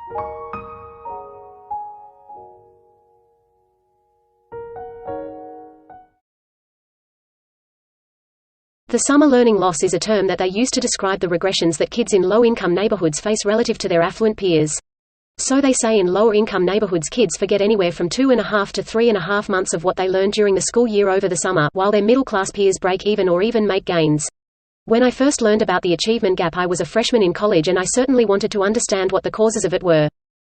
The summer learning loss is a term that they use to describe the regressions that kids in low-income neighborhoods face relative to their affluent peers. So they say in lower-income neighborhoods kids forget anywhere from 2.5 to 3.5 months of what they learned during the school year over the summer, while their middle-class peers break even or even make gains. When I first learned about the achievement gap, I was a freshman in college, and I certainly wanted to understand what the causes of it were.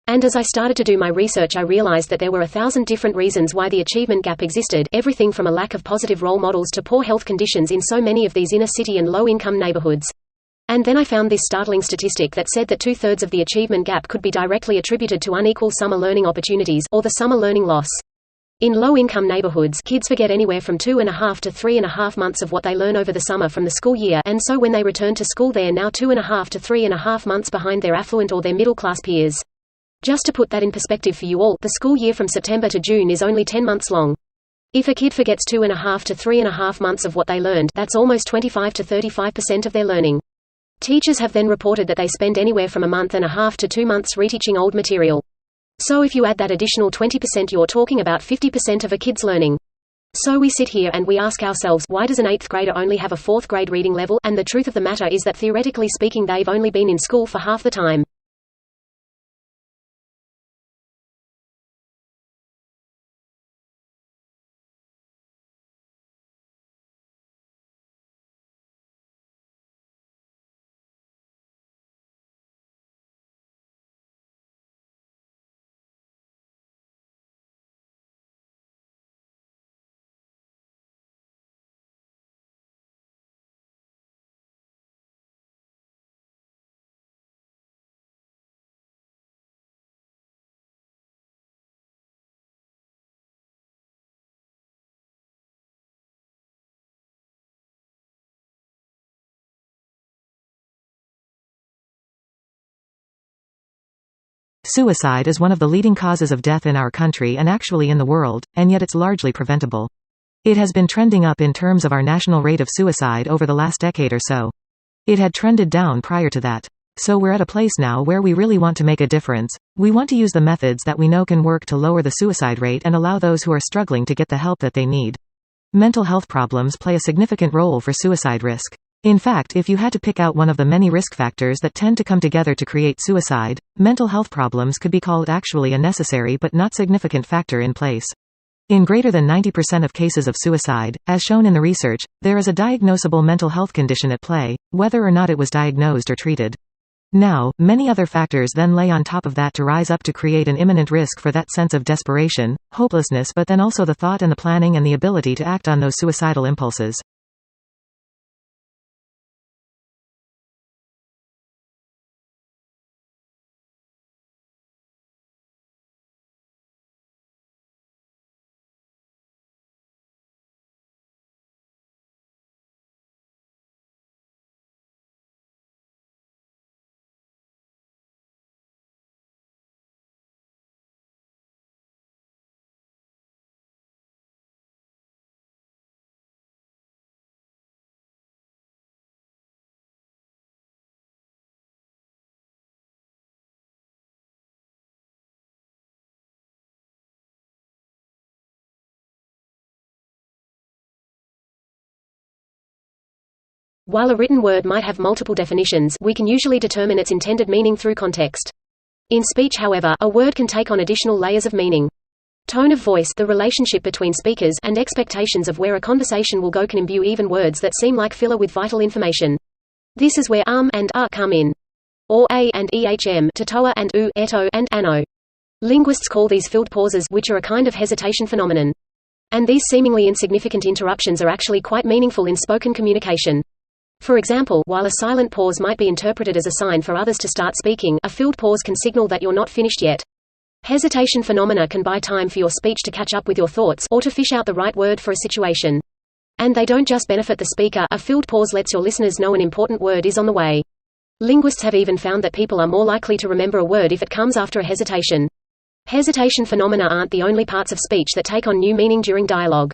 And as I started to do my research, I realized that there were 1,000 different reasons why the achievement gap existed, everything from a lack of positive role models to poor health conditions in so many of these inner-city and low-income neighborhoods. And then I found this startling statistic that said that 2/3 of the achievement gap could be directly attributed to unequal summer learning opportunities, or the summer learning loss. In low-income neighborhoods, kids forget anywhere from 2.5 to 3.5 months of what they learn over the summer from the school year, and so when they return to school they are now 2.5 to 3.5 months behind their affluent or their middle-class peers. Just to put that in perspective for you all, the school year from September to June is only 10 months long. If a kid forgets 2.5 to 3.5 months of what they learned, that's almost 25 to 35% of their learning. Teachers have then reported that they spend anywhere from 1.5 to 2 months reteaching old material. So if you add that additional 20%, you're talking about 50% of a kid's learning. So we sit here and we ask ourselves, why does an 8th grader only have a 4th grade reading level? And the truth of the matter is that theoretically speaking they've only been in school for half the time. Suicide is one of the leading causes of death in our country and actually in the world, and yet it's largely preventable. It has been trending up in terms of our national rate of suicide over the last decade or so. It had trended down prior to that. So we're at a place now where we really want to make a difference. We want to use the methods that we know can work to lower the suicide rate and allow those who are struggling to get the help that they need. Mental health problems play a significant role for suicide risk. In fact, if you had to pick out one of the many risk factors that tend to come together to create suicide, mental health problems could be called actually a necessary but not significant factor in place. In greater than 90% of cases of suicide, as shown in the research, there is a diagnosable mental health condition at play, whether or not it was diagnosed or treated. Now, many other factors then lay on top of that to rise up to create an imminent risk for that sense of desperation, hopelessness, but then also the thought and the planning and the ability to act on those suicidal impulses. While a written word might have multiple definitions, we can usually determine its intended meaning through context. In speech, however, a word can take on additional layers of meaning. Tone of voice, the relationship between speakers, and expectations of where a conversation will go can imbue even words that seem like filler with vital information. This is where and come in. Or a and ehm, totoa and eto and ano. Linguists call these filled pauses, which are a kind of hesitation phenomenon. And these seemingly insignificant interruptions are actually quite meaningful in spoken communication. For example, while a silent pause might be interpreted as a sign for others to start speaking, a filled pause can signal that you're not finished yet. Hesitation phenomena can buy time for your speech to catch up with your thoughts, or to fish out the right word for a situation. And they don't just benefit the speaker, a filled pause lets your listeners know an important word is on the way. Linguists have even found that people are more likely to remember a word if it comes after a hesitation. Hesitation phenomena aren't the only parts of speech that take on new meaning during dialogue.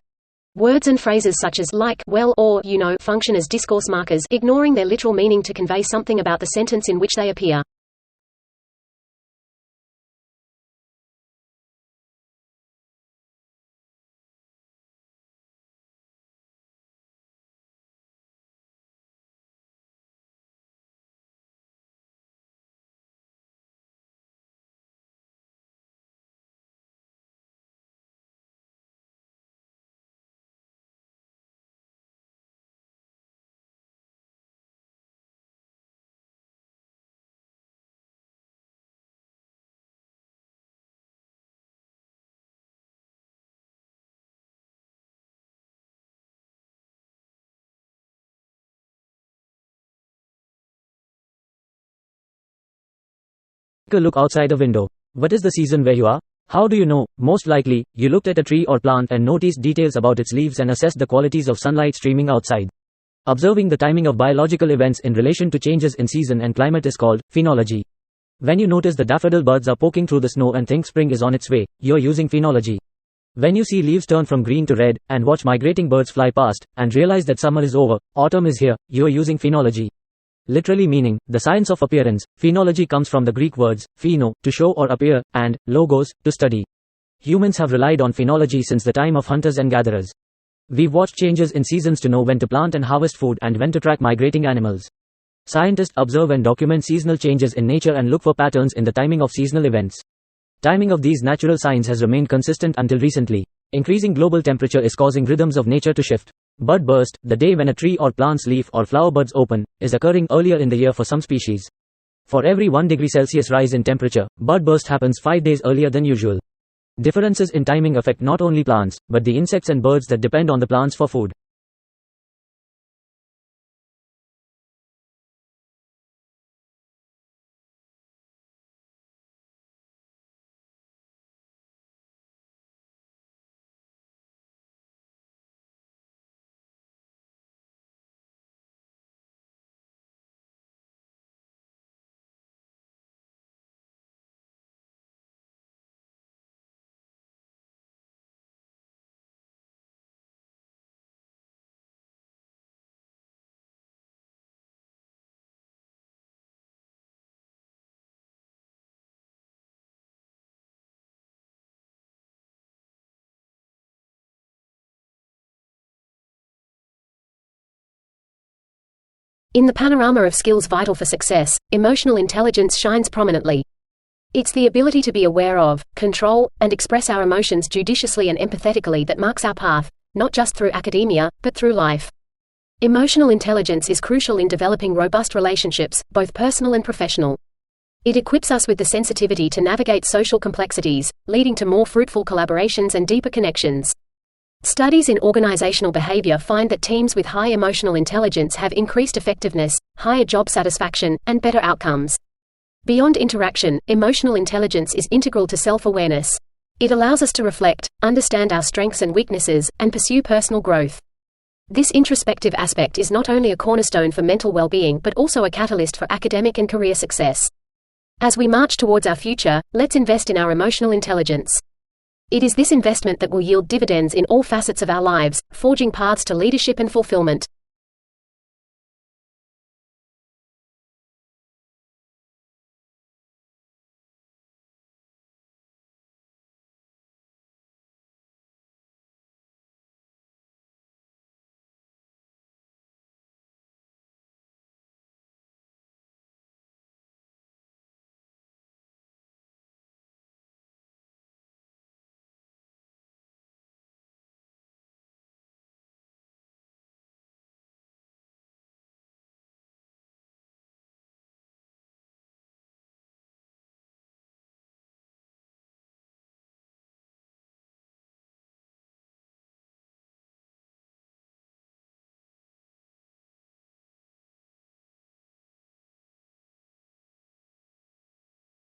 Words and phrases such as like, well, or you know function as discourse markers, ignoring their literal meaning to convey something about the sentence in which they appear. Take a look outside a window. What is the season where you are? How do you know? Most likely, you looked at a tree or plant and noticed details about its leaves and assessed the qualities of sunlight streaming outside. Observing the timing of biological events in relation to changes in season and climate is called phenology. When you notice the daffodil buds are poking through the snow and think spring is on its way, you're using phenology. When you see leaves turn from green to red, and watch migrating birds fly past, and realize that summer is over, autumn is here, you're using phenology. Literally meaning, the science of appearance, phenology comes from the Greek words, pheno, to show or appear, and logos, to study. Humans have relied on phenology since the time of hunters and gatherers. We've watched changes in seasons to know when to plant and harvest food and when to track migrating animals. Scientists observe and document seasonal changes in nature and look for patterns in the timing of seasonal events. Timing of these natural signs has remained consistent until recently. Increasing global temperature is causing rhythms of nature to shift. Bud burst, the day when a tree or plant's leaf or flower buds open, is occurring earlier in the year for some species. For every 1 degree Celsius rise in temperature, bud burst happens 5 days earlier than usual. Differences in timing affect not only plants, but the insects and birds that depend on the plants for food. In the panorama of skills vital for success, emotional intelligence shines prominently. It's the ability to be aware of, control, and express our emotions judiciously and empathetically that marks our path, not just through academia, but through life. Emotional intelligence is crucial in developing robust relationships, both personal and professional. It equips us with the sensitivity to navigate social complexities, leading to more fruitful collaborations and deeper connections. Studies in organizational behavior find that teams with high emotional intelligence have increased effectiveness, higher job satisfaction, and better outcomes. Beyond interaction, emotional intelligence is integral to self-awareness. It allows us to reflect, understand our strengths and weaknesses, and pursue personal growth. This introspective aspect is not only a cornerstone for mental well-being but also a catalyst for academic and career success. As we march towards our future, let's invest in our emotional intelligence. It is this investment that will yield dividends in all facets of our lives, forging paths to leadership and fulfillment.